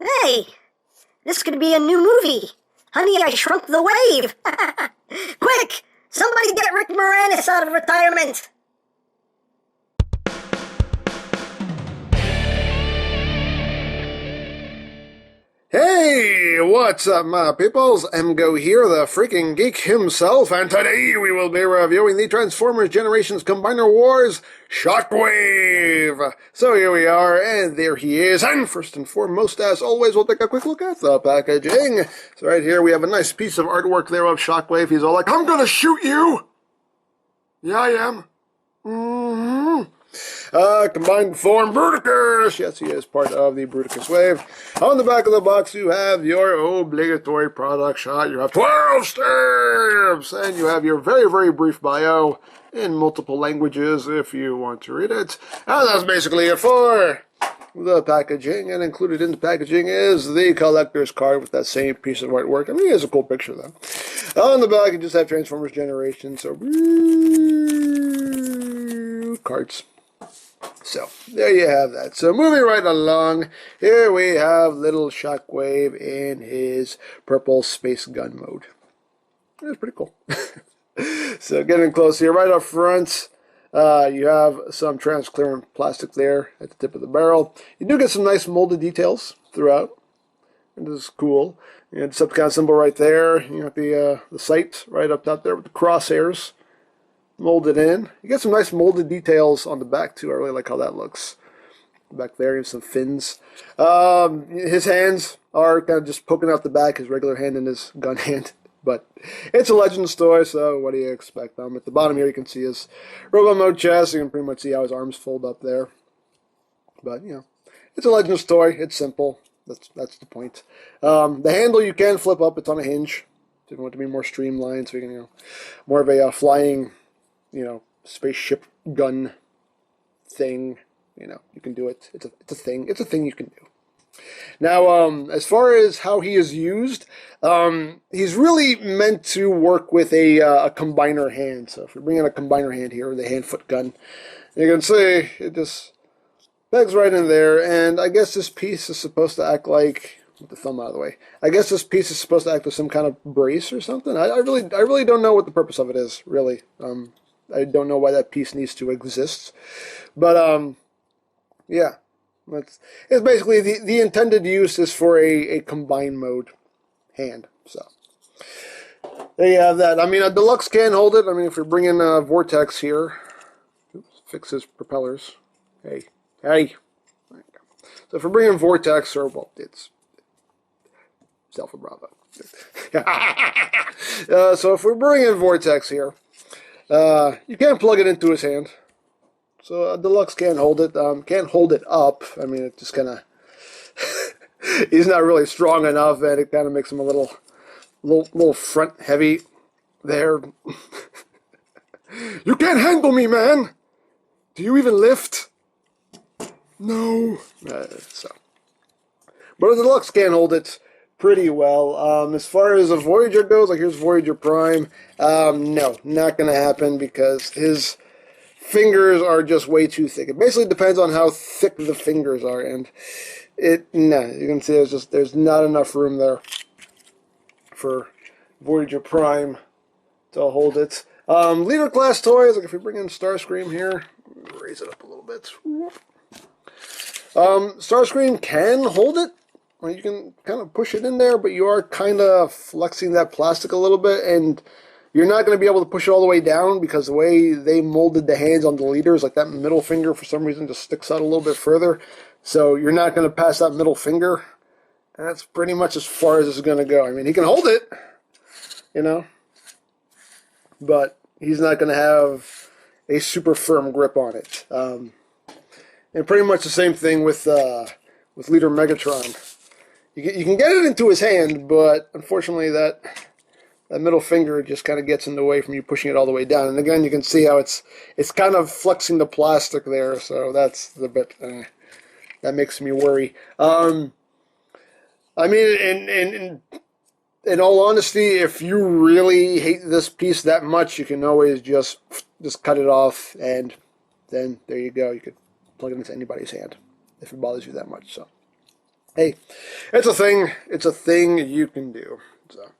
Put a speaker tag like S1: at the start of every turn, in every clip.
S1: Hey, this could be a new movie. Honey, I Shrunk the Wave. Quick, somebody get Rick Moranis out of retirement.
S2: Hey, what's up, my peoples? EmGo here, the freaking geek himself, and today we will be reviewing the Transformers Generations Combiner Wars Shockwave. So here we are, and there he is, and first and foremost, as always, we'll take a quick look at the packaging. So right here we have a nice piece of artwork there of Shockwave. He's all like, I'm gonna shoot you! Yeah, I am. Combined form Bruticus. Yes, he is part of the Bruticus wave. On the back of the box, you have your obligatory product shot. You have 12 stamps, and you have your very, very brief bio in multiple languages if you want to read it. And that's basically it for the packaging. And included in the packaging is the collector's card with that same piece of artwork. I mean, it's a cool picture, though. On the back, you just have Transformers Generations. So, cards. So, there you have that. So, moving right along, here we have little Shockwave in his purple space gun mode. That's pretty cool. So, getting close here, right up front, you have some transparent plastic there at the tip of the barrel. You do get some nice molded details throughout. And this is cool. You have the Decepticon symbol right there. You got the sight right up top there with the crosshairs molded in. You get some nice molded details on the back too. I really like how that looks. Back there, you have some fins. His hands are kind of just poking out the back, his regular hand and his gun hand. But it's a Legends toy, so what do you expect? At the bottom here, you can see his robot mode chest. You can pretty much see how his arms fold up there. But, you know, it's a Legends toy. It's simple. That's the point. The handle you can flip up. It's on a hinge. So if you want it to be more streamlined, so you can, you know, more of a flying, you know, spaceship gun thing. You know, you can do it. It's a thing. It's a thing you can do. Now, as far as how he is used, he's really meant to work with a combiner hand. So if we bring in a combiner hand here, the hand-foot gun, you can see it just pegs right in there. And I guess this piece is supposed to act like, with the thumb out of the way, I guess this piece is supposed to act as some kind of brace or something. I really don't know what the purpose of it is, really. I don't know why that piece needs to exist. But, yeah. It's basically the intended use is for a combined mode hand. So there you have that. I mean, a deluxe can hold it. I mean, if we bring in Vortex here, fix his propellers. Hey. So if we bring in Vortex, or well, it's Alpha Bravo. So if we bring in Vortex here, you can't plug it into his hand. So a deluxe can't hold it. Can't hold it up. I mean, it just kind of he's not really strong enough, and it kind of makes him a little front heavy there. You can't handle me, man. Do you even lift? No. So, but a deluxe can hold it pretty well. As far as a Voyager goes, like here's Voyager Prime. No, not gonna happen because his fingers are just way too thick. It basically depends on how thick the fingers are, and you can see there's not enough room there for Voyager Prime to hold it. Leader class toys, like if we bring in Starscream here, raise it up a little bit. Starscream can hold it. You can kind of push it in there, but you are kind of flexing that plastic a little bit, and you're not going to be able to push it all the way down because the way they molded the hands on the leaders, like that middle finger for some reason just sticks out a little bit further. So you're not going to pass that middle finger. And that's pretty much as far as it's going to go. I mean, he can hold it, you know, but he's not going to have a super firm grip on it. And pretty much the same thing with Leader Megatron. You can get it into his hand, but unfortunately that middle finger just kind of gets in the way from you pushing it all the way down. And again, you can see how it's kind of flexing the plastic there, so that's the bit that makes me worry. I mean, in all honesty, if you really hate this piece that much, you can always just cut it off, and then there you go. You could plug it into anybody's hand if it bothers you that much. So hey, it's a thing. It's a thing you can do. So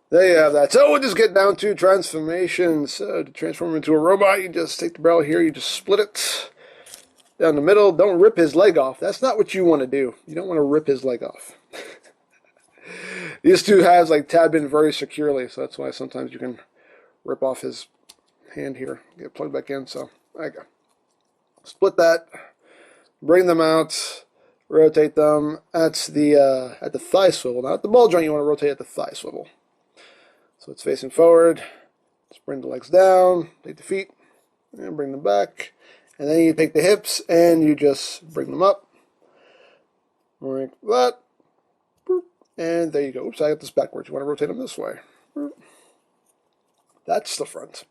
S2: there you have that. So we'll just get down to transformations. So to transform into a robot, you just take the barrel here, you just split it down the middle. Don't rip his leg off. That's not what you want to do. You don't want to rip his leg off. These two halves like tab in very securely, so that's why sometimes you can rip off his hand here. Get it plugged back in. So there you go. Split that. Bring them out. Rotate them at the thigh swivel. Not at the ball joint. You want to rotate at the thigh swivel. So it's facing forward. Just bring the legs down. Take the feet and bring them back. And then you take the hips and you just bring them up. Like that. And there you go. Oops, I got this backwards. You want to rotate them this way. That's the front.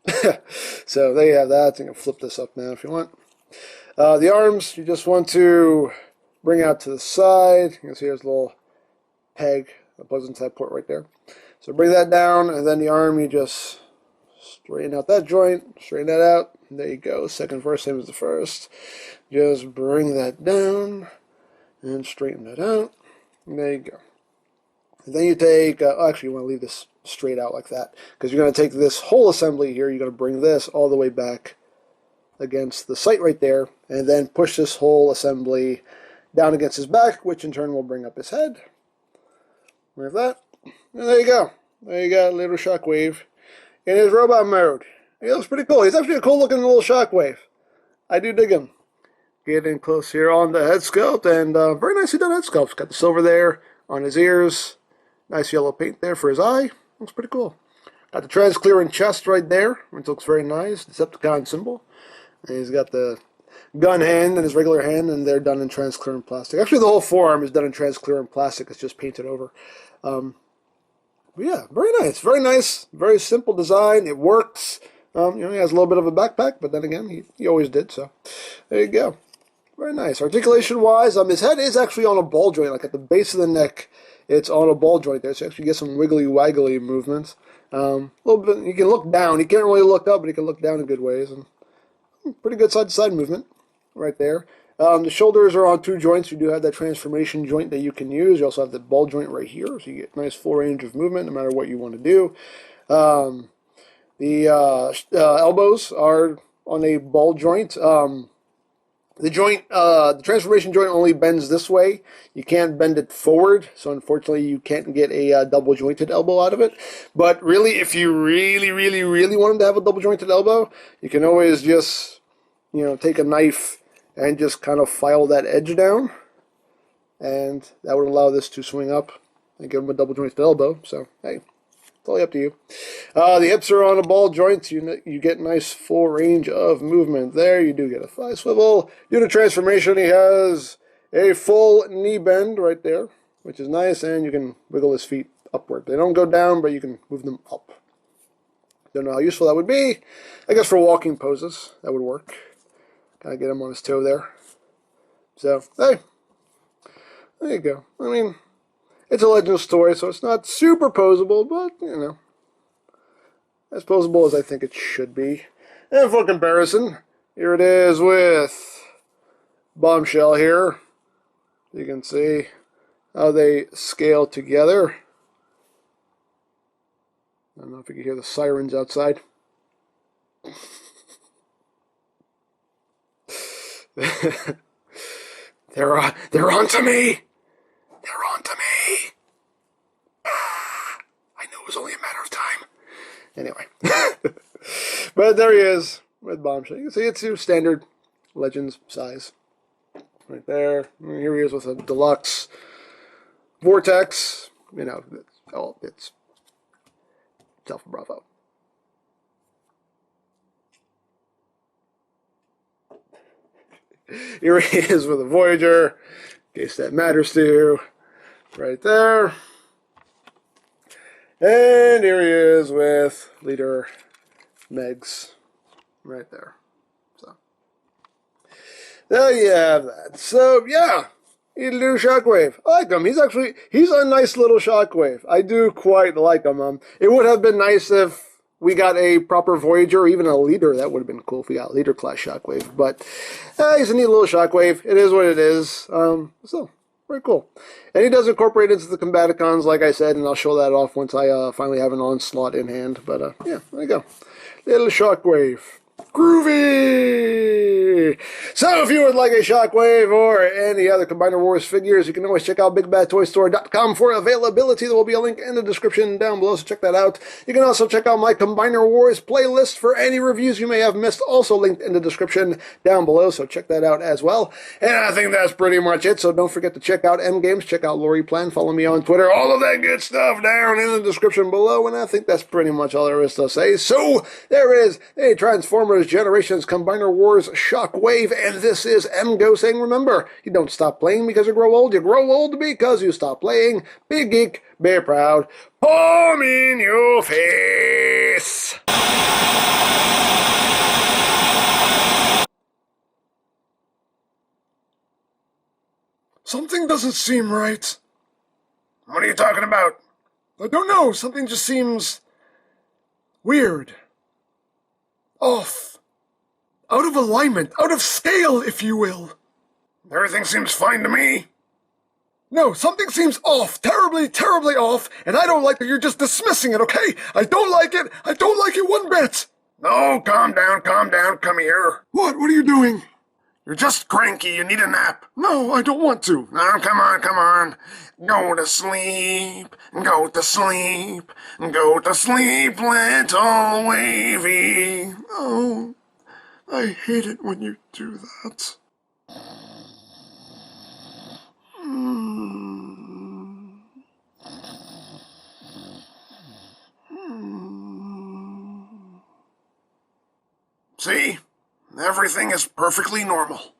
S2: So there you have that. You can flip this up now if you want. The arms, you just want to bring out to the side. You can see there's a little peg that plugs into that port right there. So bring that down, and then the arm, you just straighten out that joint, straighten that out. There you go. Second verse, same as the first. Just bring that down and straighten that out. And there you go. And then you take, actually you want to leave this straight out like that, because you're going to take this whole assembly here, you're going to bring this all the way back against the sight right there, and then push this whole assembly down against his back, which in turn will bring up his head. Like that. And there you go. There you got little Shockwave in his robot mode. He looks pretty cool. He's actually a cool looking little Shockwave. I do dig him. Getting close here on the head sculpt, and very nicely done head sculpt. Got the silver there on his ears. Nice yellow paint there for his eye. Looks pretty cool. Got the transparent chest right there, which looks very nice. Decepticon symbol. And he's got the gun hand and his regular hand, and they're done in transparent plastic. Actually, the whole forearm is done in transparent plastic. It's just painted over. But yeah, very nice. Very nice. Very simple design. It works. He has a little bit of a backpack, but then again, he always did. So there you go. Very nice. Articulation-wise, his head is actually on a ball joint, like at the base of the neck. It's on a ball joint there, so you actually get some wiggly-waggly movements. A little bit. You can look down. He can't really look up, but he can look down in good ways. And pretty good side-to-side movement right there. The shoulders are on two joints. You do have that transformation joint that you can use. You also have the ball joint right here, so you get nice full range of movement no matter what you want to do. The elbows are on a ball joint. The transformation joint only bends this way. You can't bend it forward, so unfortunately you can't get a double jointed elbow out of it. But really, if you really want to have a double jointed elbow, you can always just, take a knife and just kind of file that edge down, and that would allow this to swing up and give him a double jointed elbow. So hey, it's totally up to you. The hips are on a ball joint. You get nice full range of movement there. You do get a thigh swivel. Due to transformation, he has a full knee bend right there, which is nice, and you can wiggle his feet upward. They don't go down, but you can move them up. Don't know how useful that would be. I guess for walking poses, that would work. Kind of get him on his toe there. So, hey, there you go. I mean, it's a Legends toy, so it's not super posable, but, as posable as I think it should be. And for comparison, here it is with Bombshell here. You can see how they scale together. I don't know if you can hear the sirens outside. They're on to me! They're on to me! I knew it was only a matter of time. Anyway. But there he is with Bombshell. You can see it's your standard Legends size. Right there. And here he is with a deluxe Vortex. It's Alpha Bravo. Here he is with a Voyager, in case that matters to you. Right there. And here he is with Leader Megs. Right there. So there you have that. So yeah, he's a little Shockwave. I like him. He's a nice little Shockwave. I do quite like him. It would have been nice if we got a proper Voyager or even a Leader. That would have been cool if we got Leader class Shockwave. But he's a neat little Shockwave. It is what it is. So very cool. And he does incorporate into the Combaticons, like I said, and I'll show that off once I finally have an Onslaught in hand. But yeah, there you go. Little Shockwave. Groovy! So if you would like a Shockwave or any other Combiner Wars figures, you can always check out BigBadToyStore.com for availability. There will be a link in the description down below, so check that out. You can also check out my Combiner Wars playlist for any reviews you may have missed, also linked in the description down below, so check that out as well. And I think that's pretty much it, so don't forget to check out EmGo's, check out Lori Plan, follow me on Twitter, all of that good stuff down in the description below, and I think that's pretty much all there is to say. So there is a Transformers Generations Combiner Wars Shockwave, and this is EmGo saying, remember, you don't stop playing because you grow old because you stop playing. Be geek, be proud, palm in your face. Something doesn't seem right. What are you talking about? I don't know, something just seems weird. Off. Out of alignment, out of scale, if you will. Everything seems fine to me. No, something seems off, terribly, terribly off, and I don't like that you're just dismissing it, okay? I don't like it one bit. No, calm down, come here. What are you doing? You're just cranky, you need a nap. No, I don't want to. No, come on. Go to sleep, little wavy. Oh, I hate it when you do that. See? Everything is perfectly normal.